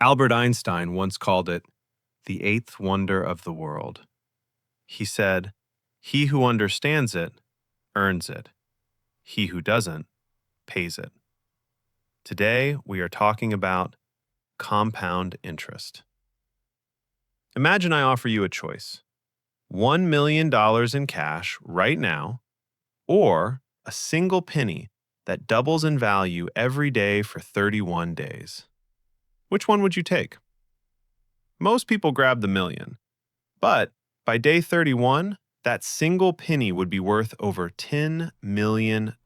Albert Einstein once called it the eighth wonder of the world. He said, "He who understands it earns it. He who doesn't pays it." Today, we are talking about compound interest. Imagine I offer you a choice: $1 million in cash right now, or a single penny that doubles in value every day for 31 days. Which one would you take? Most people grab the million, but by day 31, that single penny would be worth over $10 million.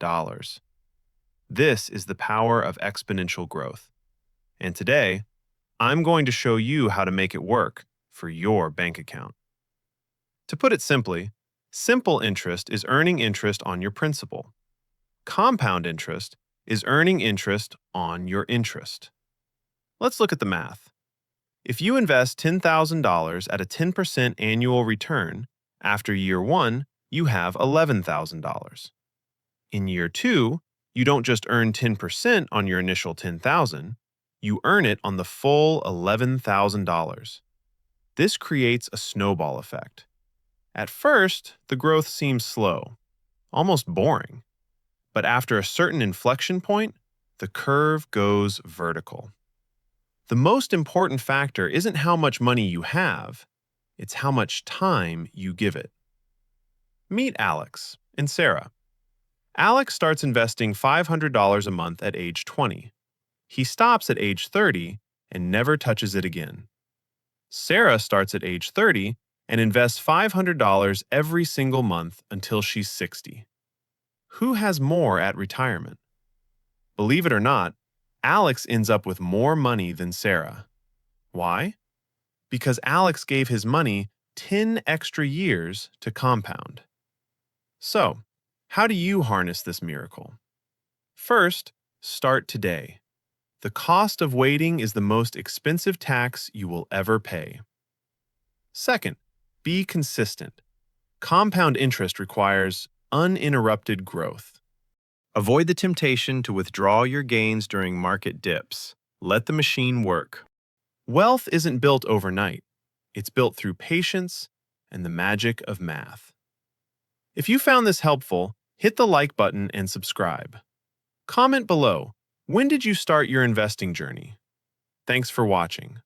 This is the power of exponential growth. And today, I'm going to show you how to make it work for your bank account. To put it simply, simple interest is earning interest on your principal. Compound interest is earning interest on your interest. Let's look at the math. If you invest $10,000 at a 10% annual return, after year 1, you have $11,000. In year 2, you don't just earn 10% on your initial $10,000, you earn it on the full $11,000. This creates a snowball effect. At first, the growth seems slow, almost boring. But after a certain inflection point, the curve goes vertical. The most important factor isn't how much money you have, it's how much time you give it. Meet Alex and Sarah. Alex starts investing $500 a month at age 20. He stops at age 30 and never touches it again. Sarah starts at age 30 and invests $500 every single month until she's 60. Who has more at retirement? Believe it or not, Alex ends up with more money than Sarah. Why? Because Alex gave his money 10 extra years to compound. So, how do you harness this miracle? First, start today. The cost of waiting is the most expensive tax you will ever pay. Second, be consistent. Compound interest requires uninterrupted growth. Avoid the temptation to withdraw your gains during market dips. Let the machine work. Wealth isn't built overnight. It's built through patience and the magic of math. If you found this helpful, hit the like button and subscribe. Comment below, when did you start your investing journey? Thanks for watching.